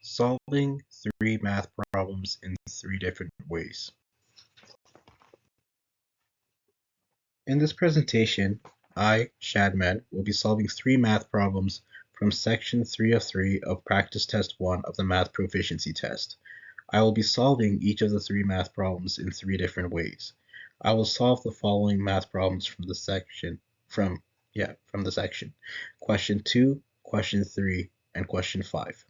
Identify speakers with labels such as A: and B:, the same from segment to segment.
A: Solving three math problems in three different ways. In this presentation, I, Shadman, will be solving three math problems from section 3 of 3 of practice test 1 of the math proficiency test. I will be solving each of the three math problems in three different ways. I will solve the following math problems from the section. Question 2, question 3, and question 5.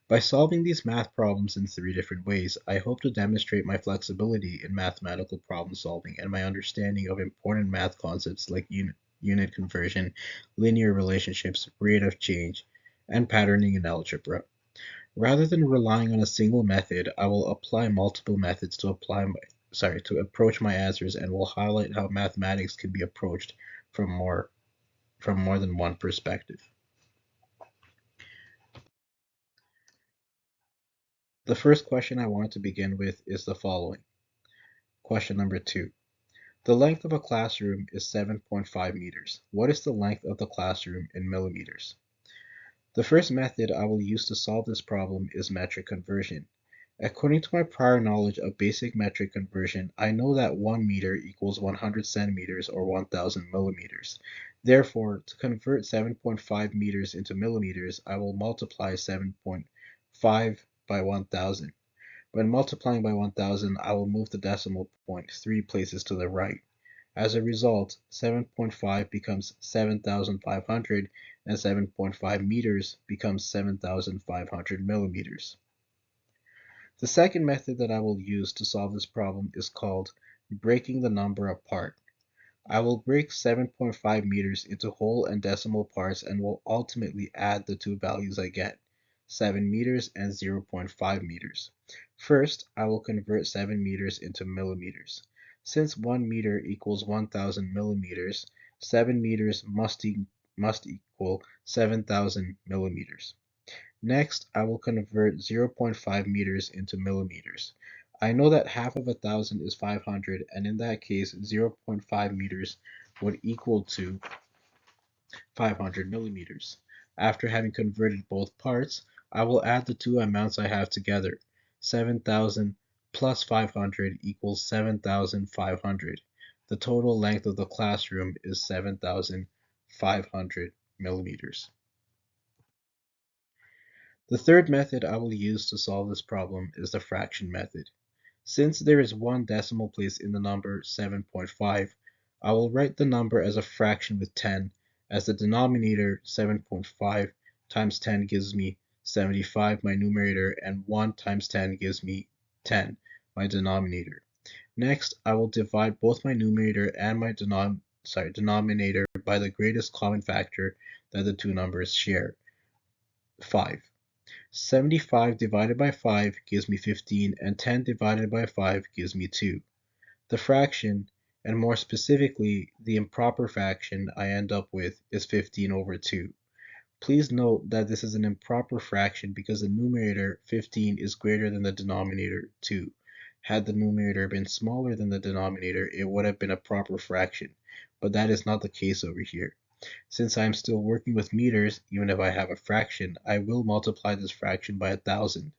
A: By solving these math problems in three different ways, I hope to demonstrate my flexibility in mathematical problem solving and my understanding of important math concepts like unit conversion, linear relationships, rate of change, and patterning in algebra. Rather than relying on a single method, I will apply multiple methods to approach my answers, and will highlight how mathematics can be approached from more than one perspective. The first question I want to begin with is the following. Question number 2. The length of a classroom is 7.5 meters. What is the length of the classroom in millimeters? The first method I will use to solve this problem is metric conversion. According to my prior knowledge of basic metric conversion, I know that 1 meter equals 100 centimeters or 1000 millimeters. Therefore, to convert 7.5 meters into millimeters, I will multiply 7.5 by 1000. When multiplying by 1000, I will move the decimal point 3 places to the right. As a result, 7.5 becomes 7,500 and 7.5 meters becomes 7,500 millimeters. The second method that I will use to solve this problem is called breaking the number apart. I will break 7.5 meters into whole and decimal parts and will ultimately add the two values I get, 7 meters and 0.5 meters. First, I will convert 7 meters into millimeters. Since 1 meter equals 1000 millimeters, 7 meters must equal 7000 millimeters. Next, I will convert 0.5 meters into millimeters. I know that half of 1000 is 500, and in that case, 0.5 meters would equal to 500 millimeters. After having converted both parts, I will add the two amounts I have together. 7,000 plus 500 equals 7,500. The total length of the classroom is 7,500 millimeters. The third method I will use to solve this problem is the fraction method. Since there is one decimal place in the number 7.5, I will write the number as a fraction with 10, as the denominator 7.5 times 10 gives me 75, my numerator, and 1 times 10 gives me 10, my denominator. Next, I will divide both my numerator and my denominator by the greatest common factor that the two numbers share, 5. 75 divided by 5 gives me 15, and 10 divided by 5 gives me 2. The fraction, and more specifically the improper fraction I end up with, is 15 over 2. Please note that this is an improper fraction because the numerator 15 is greater than the denominator 2. Had the numerator been smaller than the denominator, it would have been a proper fraction, but that is not the case over here. Since I am still working with meters, even if I have a fraction, I will multiply this fraction by 1000.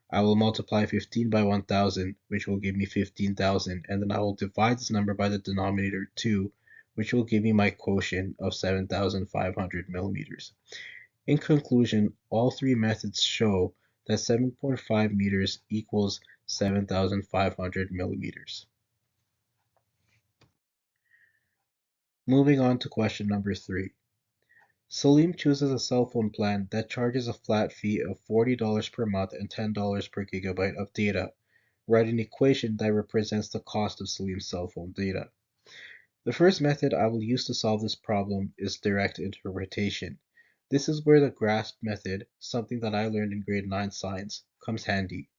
A: I will multiply 15 by 1000, which will give me 15,000, and then I will divide this number by the denominator 2, which will give me my quotient of 7,500 millimeters. In conclusion, all three methods show that 7.5 meters equals 7,500 millimeters. Moving on to question number 3. Salim chooses a cell phone plan that charges a flat fee of $40 per month and $10 per gigabyte of data. Write an equation that represents the cost of Salim's cell phone data. The first method I will use to solve this problem is direct interpretation. This is where the grasp method, something that I learned in grade 9 science, comes handy.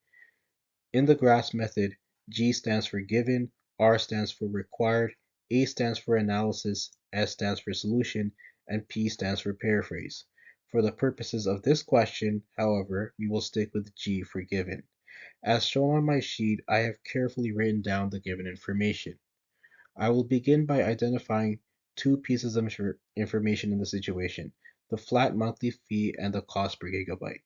A: In the grasp method, G stands for given, R stands for required, A stands for analysis, S stands for solution, and P stands for paraphrase. For the purposes of this question, however, we will stick with G for given. As shown on my sheet, I have carefully written down the given information. I will begin by identifying two pieces of information in the situation, the flat monthly fee and the cost per gigabyte.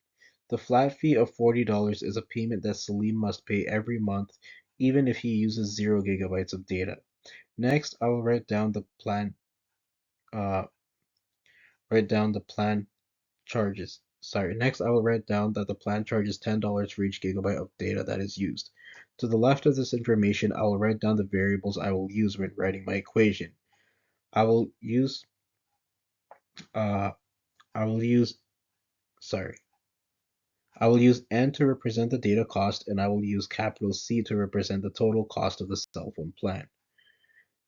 A: The flat fee of $40 is a payment that Salim must pay every month, even if he uses 0 gigabytes of data. Next, I will uh, write down the plan charges. Sorry, next I will write down that the plan charges $10 for each gigabyte of data that is used. To the left of this information, I will write down the variables I will use when writing my equation. I will use, uh, I will use, sorry, I will use N to represent the data cost, and I will use capital C to represent the total cost of the cell phone plan.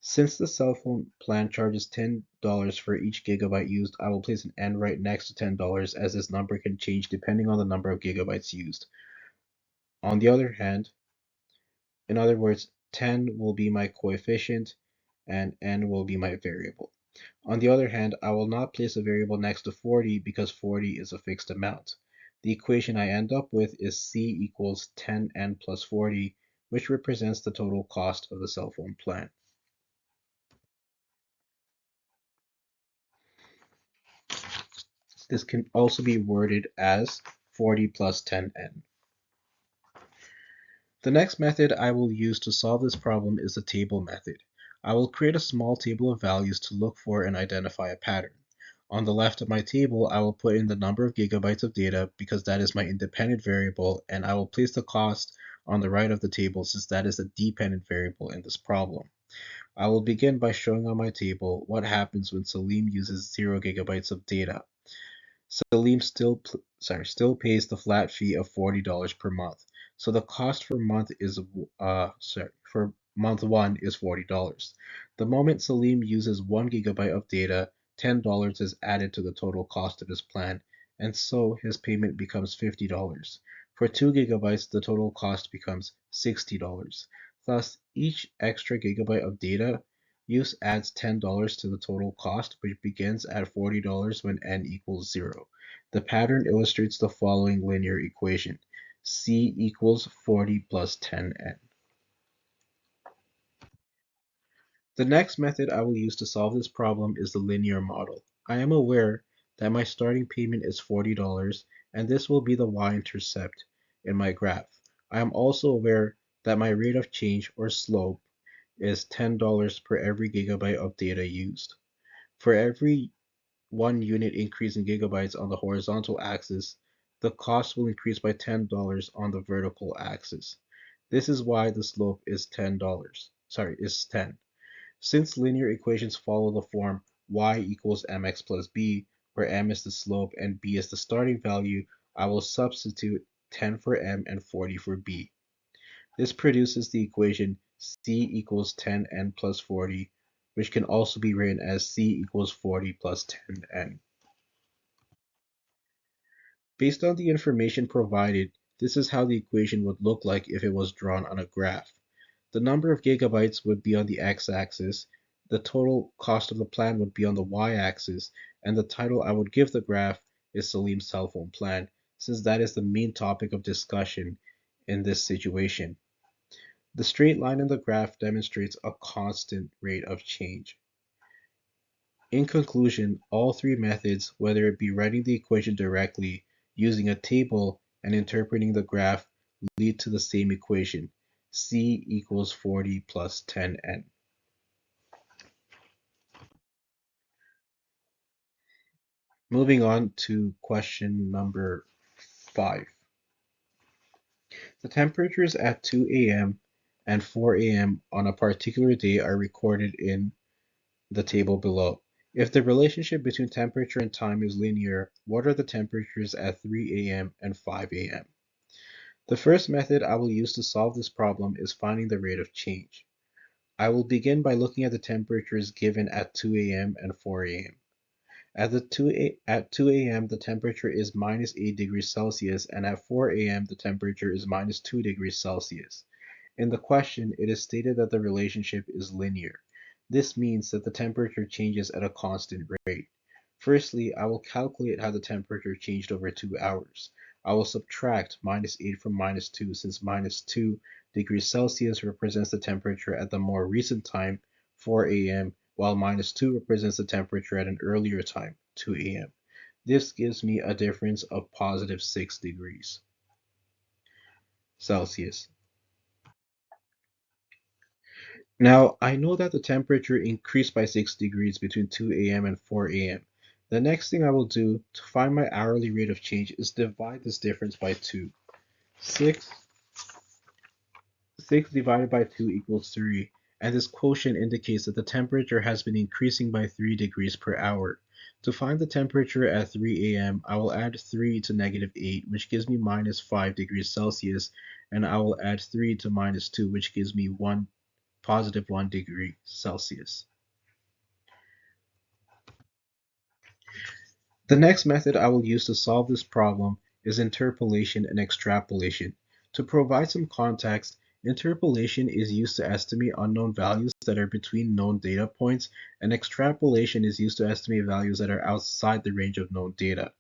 A: Since the cell phone plan charges $10 for each gigabyte used, I will place an N right next to $10 as this number can change depending on the number of gigabytes used. On the other hand, in other words, 10 will be my coefficient and N will be my variable. On the other hand, I will not place a variable next to 40 because 40 is a fixed amount. The equation I end up with is C equals 10N plus 40, which represents the total cost of the cell phone plan. This can also be worded as 40 plus 10N. The next method I will use to solve this problem is the table method. I will create a small table of values to look for and identify a pattern. On the left of my table, I will put in the number of gigabytes of data because that is my independent variable, and I will place the cost on the right of the table since that is the dependent variable in this problem. I will begin by showing on my table what happens when Salim uses 0 gigabytes of data. Salim still pays the flat fee of $40 per month. So the cost for month one is $40. The moment Salim uses 1 gigabyte of data, $10 is added to the total cost of his plan, and so his payment becomes $50. For 2 gigabytes, the total cost becomes $60. Thus, each extra gigabyte of data use adds $10 to the total cost, which begins at $40 when n equals 0. The pattern illustrates the following linear equation: C equals 40 plus 10n. The next method I will use to solve this problem is the linear model. I am aware that my starting payment is $40, and this will be the y-intercept in my graph. I am also aware that my rate of change, or slope, is $10 per every gigabyte of data used. For every 1 unit increase in gigabytes on the horizontal axis, the cost will increase by $10 on the vertical axis. This is why the slope is is 10. Since linear equations follow the form y equals mx plus b, where m is the slope and b is the starting value, I will substitute 10 for m and 40 for b. This produces the equation C equals 10n plus 40, which can also be written as C equals 40 plus 10n. Based on the information provided, this is how the equation would look like if it was drawn on a graph. The number of gigabytes would be on the x-axis, the total cost of the plan would be on the y-axis, and the title I would give the graph is Salim's cell phone plan, since that is the main topic of discussion in this situation. The straight line in the graph demonstrates a constant rate of change. In conclusion, all three methods, whether it be writing the equation directly, using a table, and interpreting the graph, lead to the same equation: C equals 40 plus 10n. Moving on to question number 5. The temperatures at 2 a.m. and 4 a.m. on a particular day are recorded in the table below. If the relationship between temperature and time is linear, what are the temperatures at 3 a.m. and 5 a.m.? The first method I will use to solve this problem is finding the rate of change. I will begin by looking at the temperatures given at 2 a.m. and 4 a.m. At 2 a.m. the temperature is minus 8 degrees Celsius, and at 4 a.m. the temperature is minus 2 degrees Celsius. In the question, it is stated that the relationship is linear. This means that the temperature changes at a constant rate. Firstly, I will calculate how the temperature changed over 2 hours. I will subtract minus 8 from minus 2 since minus 2 degrees Celsius represents the temperature at the more recent time, 4 a.m., while minus 2 represents the temperature at an earlier time, 2 a.m. This gives me a difference of positive 6 degrees Celsius. Now, I know that the temperature increased by 6 degrees between 2 a.m. and 4 a.m. The next thing I will do to find my hourly rate of change is divide this difference by 2. 6 6 divided by 2 equals 3, and this quotient indicates that the temperature has been increasing by 3 degrees per hour. To find the temperature at 3 a.m., I will add 3 to negative 8, which gives me minus 5 degrees Celsius, and I will add 3 to minus 2, which gives me positive 1 degree Celsius. The next method I will use to solve this problem is interpolation and extrapolation. To provide some context, interpolation is used to estimate unknown values that are between known data points, and extrapolation is used to estimate values that are outside the range of known data.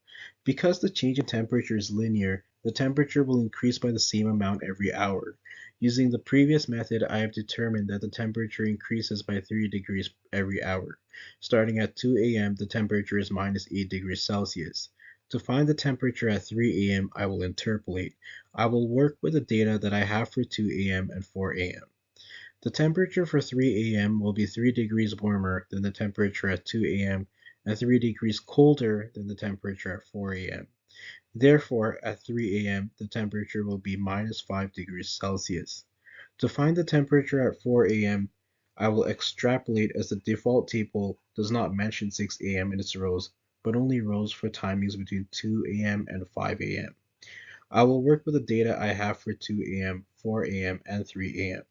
A: Because the change in temperature is linear, the temperature will increase by the same amount every hour. Using the previous method, I have determined that the temperature increases by 3 degrees every hour. Starting at 2 a.m., the temperature is minus 8 degrees Celsius. To find the temperature at 3 a.m., I will interpolate. I will work with the data that I have for 2 a.m. and 4 a.m. The temperature for 3 a.m. will be 3 degrees warmer than the temperature at 2 a.m. and 3 degrees colder than the temperature at 4 a.m. Therefore, at 3 a.m., the temperature will be minus 5 degrees Celsius. To find the temperature at 4 a.m., I will extrapolate as the default table does not mention 6 a.m. in its rows, but only rows for timings between 2 a.m. and 5 a.m. I will work with the data I have for 2 a.m., 4 a.m., and 3 a.m.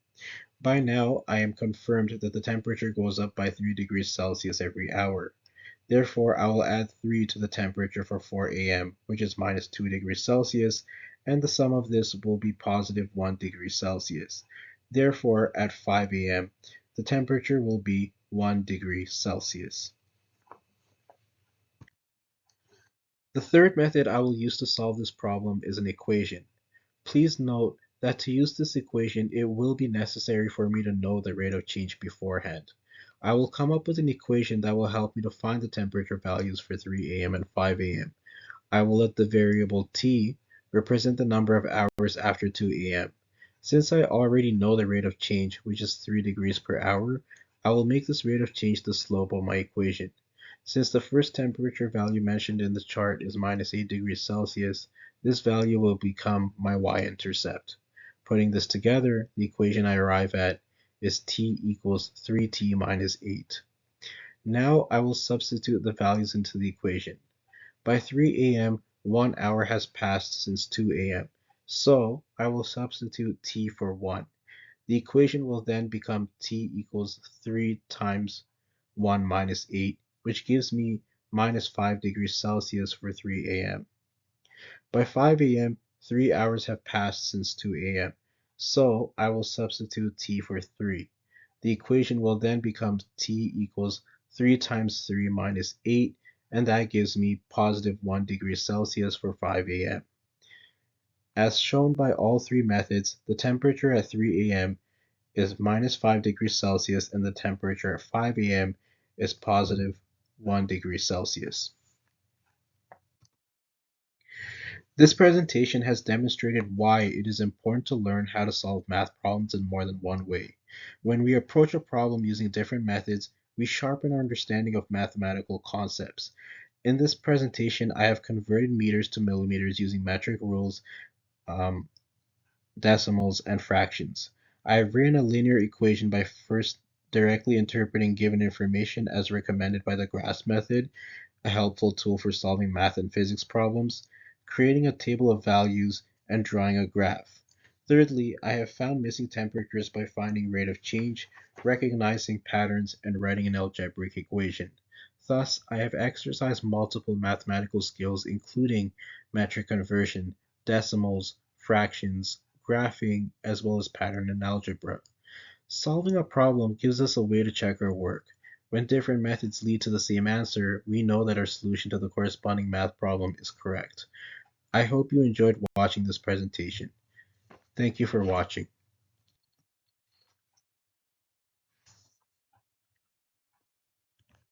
A: By now, I am confirmed that the temperature goes up by 3 degrees Celsius every hour. Therefore, I will add 3 to the temperature for 4 a.m., which is minus 2 degrees Celsius, and the sum of this will be positive 1 degree Celsius. Therefore, at 5 a.m., the temperature will be 1 degree Celsius. The third method I will use to solve this problem is an equation. Please note that to use this equation, it will be necessary for me to know the rate of change beforehand. I will come up with an equation that will help me to find the temperature values for 3 a.m. and 5 a.m. I will let the variable t represent the number of hours after 2 a.m. Since I already know the rate of change, which is 3 degrees per hour, I will make this rate of change the slope of my equation. Since the first temperature value mentioned in the chart is minus 8 degrees Celsius, this value will become my y-intercept. Putting this together, the equation I arrive at is t equals 3t minus 8. Now I will substitute the values into the equation. By 3 a.m., 1 hour has passed since 2 a.m., so I will substitute t for 1. The equation will then become t equals 3 times 1 minus 8, which gives me minus 5 degrees Celsius for 3 a.m. By 5 a.m., 3 hours have passed since 2 a.m., so I will substitute t for 3. The equation will then become t equals 3 times 3 minus 8, and that gives me positive 1 degree Celsius for 5 a.m. As shown by all three methods, the temperature at 3 a.m. is minus 5 degrees Celsius, and the temperature at 5 a.m. is positive 1 degree Celsius. This presentation has demonstrated why it is important to learn how to solve math problems in more than one way. When we approach a problem using different methods, we sharpen our understanding of mathematical concepts. In this presentation, I have converted meters to millimeters using metric rules, um, decimals, and fractions. I have written a linear equation by first directly interpreting given information as recommended by the graphs method, a helpful tool for solving math and physics problems, creating a table of values, and drawing a graph. Thirdly, I have found missing temperatures by finding rate of change, recognizing patterns, and writing an algebraic equation. Thus, I have exercised multiple mathematical skills including metric conversion, decimals, fractions, graphing, as well as pattern and algebra. Solving a problem gives us a way to check our work. When different methods lead to the same answer, we know that our solution to the corresponding math problem is correct. I hope you enjoyed watching this presentation. Thank you for watching.